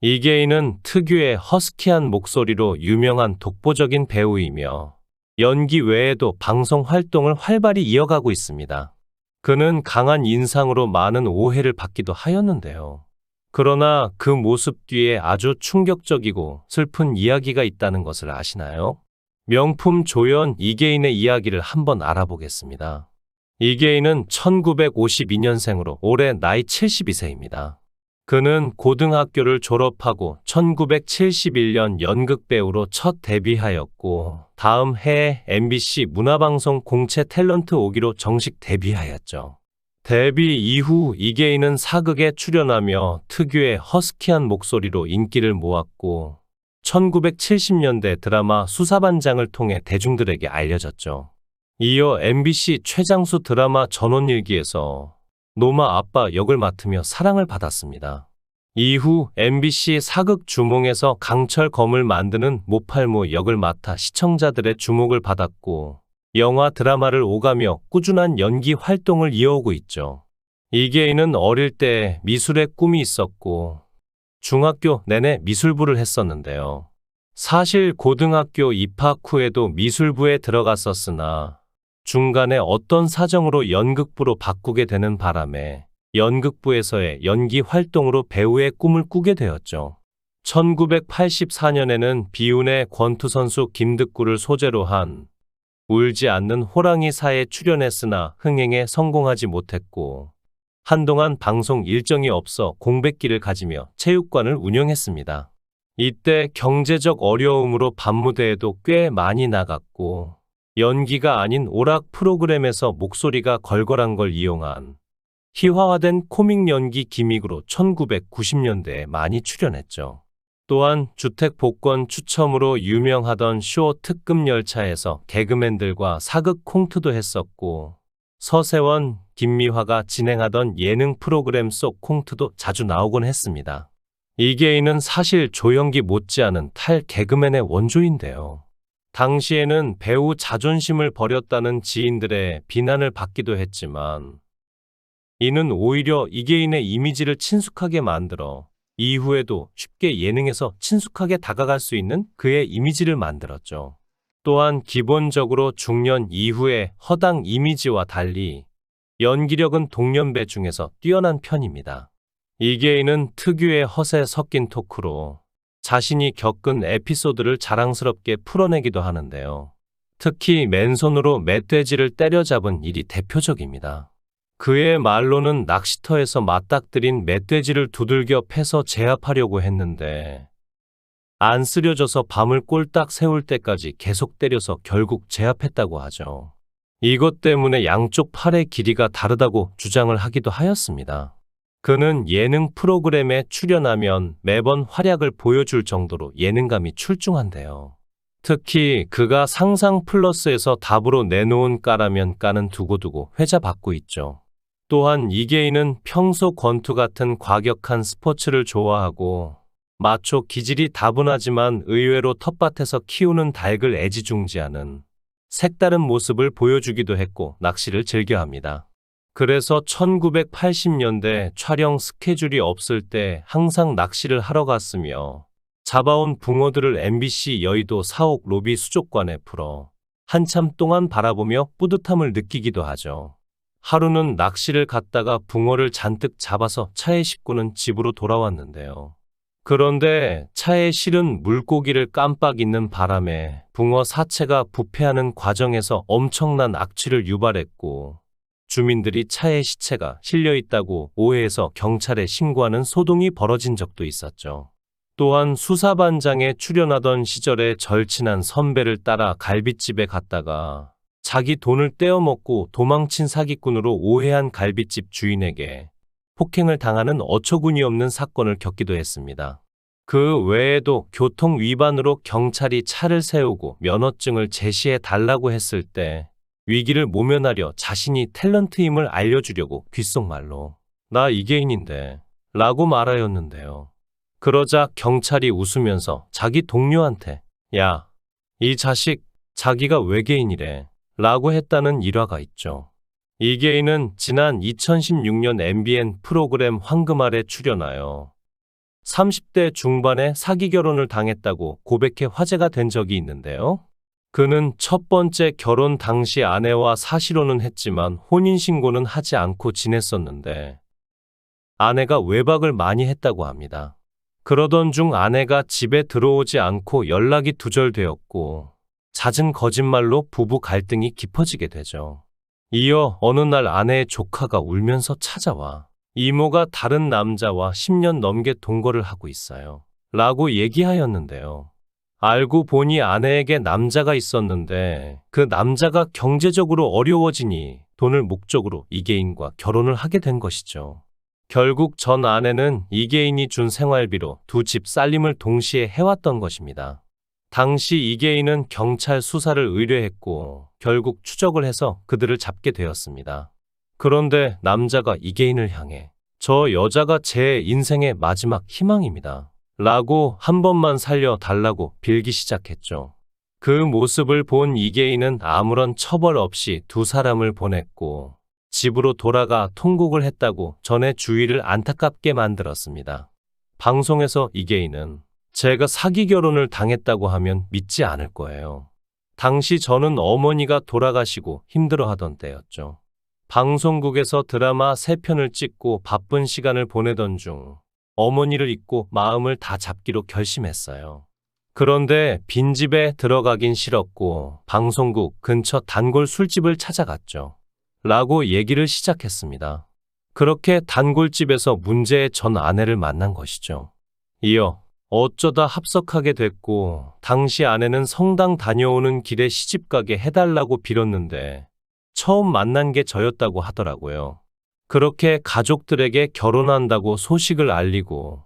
이계인은 특유의 허스키한 목소리로 유명한 독보적인 배우이며 연기 외에도 방송 활동을 활발히 이어가고 있습니다. 그는 강한 인상으로 많은 오해를 받기도 하였는데요. 그러나 그 모습 뒤에 아주 충격적이고 슬픈 이야기가 있다는 것을 아시나요? 명품 조연 이계인의 이야기를 한번 알아보겠습니다. 이계인은 1952년생으로 올해 나이 72세입니다. 그는 고등학교를 졸업하고 1971년 연극배우로 첫 데뷔하였고 다음 해에 MBC 문화방송 공채 탤런트 5기로 정식 데뷔하였죠. 데뷔 이후 이계인은 사극에 출연하며 특유의 허스키한 목소리로 인기를 모았고 1970년대 드라마 수사반장을 통해 대중들에게 알려졌죠. 이어 MBC 최장수 드라마 전원일기에서 노마 아빠 역을 맡으며 사랑을 받았습니다. 이후 MBC 사극 주몽에서 강철 검을 만드는 모팔모 역을 맡아 시청자들의 주목을 받았고 영화 드라마를 오가며 꾸준한 연기 활동을 이어오고 있죠. 이계인은 어릴 때 미술의 꿈이 있었고 중학교 내내 미술부를 했었는데요. 사실 고등학교 입학 후에도 미술부에 들어갔었으나 중간에 어떤 사정으로 연극부로 바꾸게 되는 바람에 연극부에서의 연기 활동으로 배우의 꿈을 꾸게 되었죠. 1984년에는 비운의 권투선수 김득구를 소재로 한 울지 않는 호랑이사에 출연했으나 흥행에 성공하지 못했고 한동안 방송 일정이 없어 공백기를 가지며 체육관을 운영했습니다. 이때 경제적 어려움으로 밤무대에도 꽤 많이 나갔고 연기가 아닌 오락 프로그램에서 목소리가 걸걸한 걸 이용한 희화화된 코믹 연기 기믹으로 1990년대에 많이 출연했죠. 또한 주택복권 추첨으로 유명하던 쇼 특급 열차에서 개그맨들과 사극 콩트도 했었고 서세원, 김미화가 진행하던 예능 프로그램 속 콩트도 자주 나오곤 했습니다. 이계인은 사실 조연기 못지않은 탈 개그맨의 원조인데요. 당시에는 배우 자존심을 버렸다는 지인들의 비난을 받기도 했지만 이는 오히려 이계인의 이미지를 친숙하게 만들어 이후에도 쉽게 예능에서 친숙하게 다가갈 수 있는 그의 이미지를 만들었죠. 또한 기본적으로 중년 이후의 허당 이미지와 달리 연기력은 동년배 중에서 뛰어난 편입니다. 이계인은 특유의 허세 섞인 토크로 자신이 겪은 에피소드를 자랑스럽게 풀어내기도 하는데요. 특히 맨손으로 멧돼지를 때려잡은 일이 대표적입니다. 그의 말로는 낚시터에서 맞닥뜨린 멧돼지를 두들겨 패서 제압하려고 했는데 안 쓰려져서 밤을 꼴딱 새울 때까지 계속 때려서 결국 제압했다고 하죠. 이것 때문에 양쪽 팔의 길이가 다르다고 주장을 하기도 하였습니다. 그는 예능 프로그램에 출연하면 매번 활약을 보여줄 정도로 예능감이 출중한데요. 특히 그가 상상 플러스에서 답으로 내놓은 까라면 까는 두고두고 회자 받고 있죠. 또한 이계인은 평소 권투 같은 과격한 스포츠를 좋아하고 마초 기질이 다분하지만 의외로 텃밭에서 키우는 닭을 애지중지하는 색다른 모습을 보여주기도 했고 낚시를 즐겨합니다. 그래서 1980년대 촬영 스케줄이 없을 때 항상 낚시를 하러 갔으며 잡아온 붕어들을 MBC 여의도 사옥 로비 수족관에 풀어 한참 동안 바라보며 뿌듯함을 느끼기도 하죠. 하루는 낚시를 갔다가 붕어를 잔뜩 잡아서 차에 싣고는 집으로 돌아왔는데요. 그런데 차에 실은 물고기를 깜빡 잊는 바람에 붕어 사체가 부패하는 과정에서 엄청난 악취를 유발했고 주민들이 차에 시체가 실려 있다고 오해해서 경찰에 신고하는 소동이 벌어진 적도 있었죠. 또한 수사반장에 출연하던 시절에 절친한 선배를 따라 갈빗집에 갔다가 자기 돈을 떼어먹고 도망친 사기꾼으로 오해한 갈빗집 주인에게 폭행을 당하는 어처구니 없는 사건을 겪기도 했습니다. 그 외에도 교통 위반으로 경찰이 차를 세우고 면허증을 제시해 달라고 했을 때 위기를 모면하려 자신이 탤런트임을 알려주려고 귓속말로 나 이계인인데 라고 말하였는데요. 그러자 경찰이 웃으면서 자기 동료한테 야, 이 자식 자기가 외계인이래 라고 했다는 일화가 있죠. 이계인은 지난 2016년 MBN 프로그램 황금알에 출연하여 30대 중반에 사기 결혼을 당했다고 고백해 화제가 된 적이 있는데요. 그는 첫 번째 결혼 당시 아내와 사실혼은 했지만 혼인신고는 하지 않고 지냈었는데 아내가 외박을 많이 했다고 합니다. 그러던 중 아내가 집에 들어오지 않고 연락이 두절되었고 잦은 거짓말로 부부 갈등이 깊어지게 되죠. 이어 어느 날 아내의 조카가 울면서 찾아와 이모가 다른 남자와 10년 넘게 동거를 하고 있어요. 라고 얘기하였는데요. 알고 보니 아내에게 남자가 있었는데 그 남자가 경제적으로 어려워지니 돈을 목적으로 이계인과 결혼을 하게 된 것이죠. 결국 전 아내는 이계인이 준 생활비로 두 집 살림을 동시에 해왔던 것입니다. 당시 이계인은 경찰 수사를 의뢰했고 결국 추적을 해서 그들을 잡게 되었습니다. 그런데 남자가 이계인을 향해 저 여자가 제 인생의 마지막 희망입니다. 라고 한 번만 살려달라고 빌기 시작했죠. 그 모습을 본 이계인은 아무런 처벌 없이 두 사람을 보냈고 집으로 돌아가 통곡을 했다고 전해 주위를 안타깝게 만들었습니다. 방송에서 이계인은 제가 사기 결혼을 당했다고 하면 믿지 않을 거예요. 당시 저는 어머니가 돌아가시고 힘들어하던 때였죠. 방송국에서 드라마 3편을 찍고 바쁜 시간을 보내던 중 어머니를 잊고 마음을 다 잡기로 결심했어요. 그런데 빈집에 들어가긴 싫었고 방송국 근처 단골 술집을 찾아갔죠. 라고 얘기를 시작했습니다. 그렇게 단골집에서 문제의 전 아내를 만난 것이죠. 이어 어쩌다 합석하게 됐고 당시 아내는 성당 다녀오는 길에 시집가게 해달라고 빌었는데 처음 만난 게 저였다고 하더라고요. 그렇게 가족들에게 결혼한다고 소식을 알리고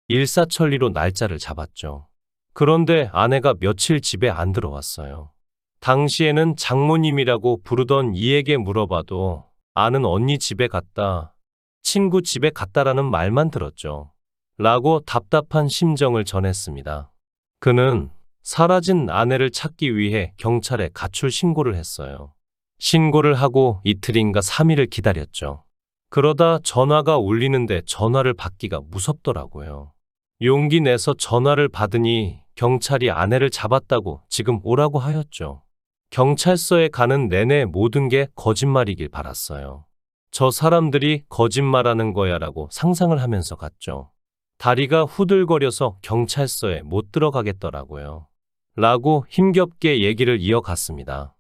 일사천리로 날짜를 잡았죠. 그런데 아내가 며칠 집에 안 들어왔어요. 당시에는 장모님이라고 부르던 이에게 물어봐도 아는 언니 집에 갔다, 친구 집에 갔다라는 말만 들었죠. 라고 답답한 심정을 전했습니다. 그는 사라진 아내를 찾기 위해 경찰에 가출 신고를 했어요. 신고를 하고 이틀인가 3일을 기다렸죠. 그러다 전화가 울리는데 전화를 받기가 무섭더라고요. 용기 내서 전화를 받으니 경찰이 아내를 잡았다고 지금 오라고 하였죠. 경찰서에 가는 내내 모든 게 거짓말이길 바랐어요. 저 사람들이 거짓말하는 거야라고 상상을 하면서 갔죠. 다리가 후들거려서 경찰서에 못 들어가겠더라고요. 라고 힘겹게 얘기를 이어갔습니다.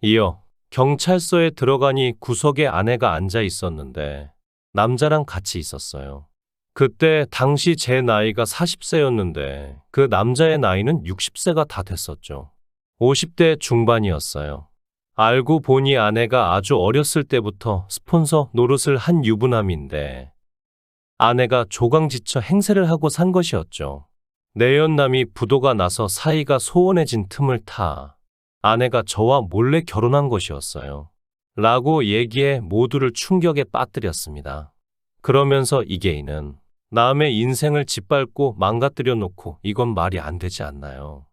이어 경찰서에 들어가니 구석에 아내가 앉아 있었는데 남자랑 같이 있었어요. 그때 당시 제 나이가 40세였는데 그 남자의 나이는 60세가 다 됐었죠. 50대 중반이었어요. 알고 보니 아내가 아주 어렸을 때부터 스폰서 노릇을 한 유부남인데 아내가 조강지처 행세를 하고 산 것이었죠. 내연남이 부도가 나서 사이가 소원해진 틈을 타 아내가 저와 몰래 결혼한 것이었어요. 라고 얘기해 모두를 충격에 빠뜨렸습니다. 그러면서 이계인은 남의 인생을 짓밟고 망가뜨려 놓고 이건 말이 안 되지 않나요?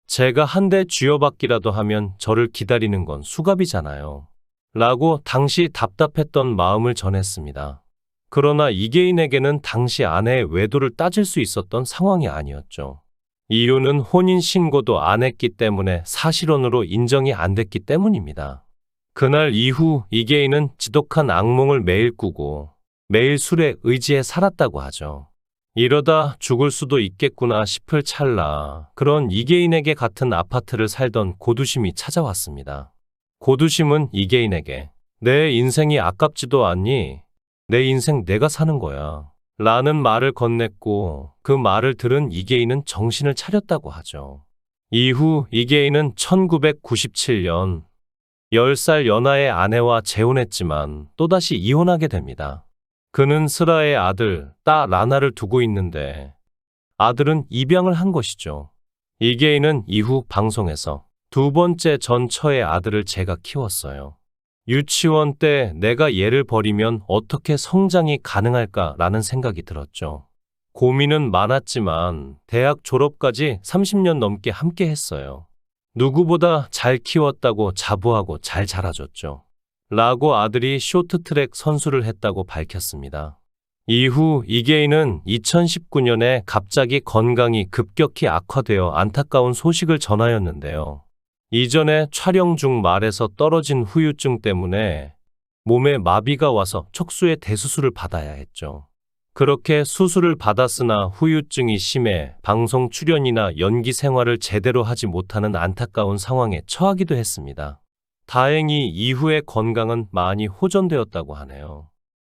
제가 한 대 쥐어받기라도 하면 저를 기다리는 건 수갑이잖아요. 라고 당시 답답했던 마음을 전했습니다. 그러나 이계인에게는 당시 아내의 외도를 따질 수 있었던 상황이 아니었죠. 이유는 혼인 신고도 안 했기 때문에 사실혼으로 인정이 안 됐기 때문입니다. 그날 이후 이계인은 지독한 악몽을 매일 꾸고 매일 술에 의지해 살았다고 하죠. 이러다 죽을 수도 있겠구나 싶을 찰나 그런 이계인에게 같은 아파트를 살던 고두심이 찾아왔습니다. 고두심은 이계인에게 내 인생이 아깝지도 않니? 내 인생 내가 사는 거야. 라는 말을 건넸고 그 말을 들은 이계인은 정신을 차렸다고 하죠. 이후 이계인은 1997년 10살 연하의 아내와 재혼했지만 또다시 이혼하게 됩니다. 그는 슬아의 아들, 딸 라나를 두고 있는데 아들은 입양을 한 것이죠. 이계인은 이후 방송에서 두 번째 전 처의 아들을 제가 키웠어요. 유치원 때 내가 얘를 버리면 어떻게 성장이 가능할까라는 생각이 들었죠. 고민은 많았지만 대학 졸업까지 30년 넘게 함께 했어요. 누구보다 잘 키웠다고 자부하고 잘 자라줬죠. 라고 아들이 쇼트트랙 선수를 했다고 밝혔습니다. 이후 이계인은 2019년에 갑자기 건강이 급격히 악화되어 안타까운 소식을 전하였는데요. 이전에 촬영 중 말에서 떨어진 후유증 때문에 몸에 마비가 와서 척수의 대수술을 받아야 했죠. 그렇게 수술을 받았으나 후유증이 심해 방송 출연이나 연기 생활을 제대로 하지 못하는 안타까운 상황에 처하기도 했습니다. 다행히 이후의 건강은 많이 호전되었다고 하네요.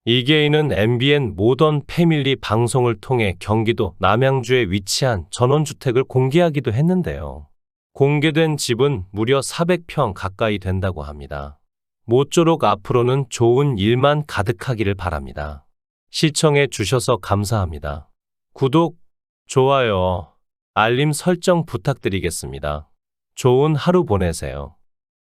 이계인은 MBN 모던 패밀리 방송을 통해 경기도 남양주에 위치한 전원주택을 공개하기도 했는데요. 공개된 집은 무려 400평 가까이 된다고 합니다. 모쪼록 앞으로는 좋은 일만 가득하기를 바랍니다. 시청해 주셔서 감사합니다. 구독, 좋아요, 알림 설정 부탁드리겠습니다. 좋은 하루 보내세요.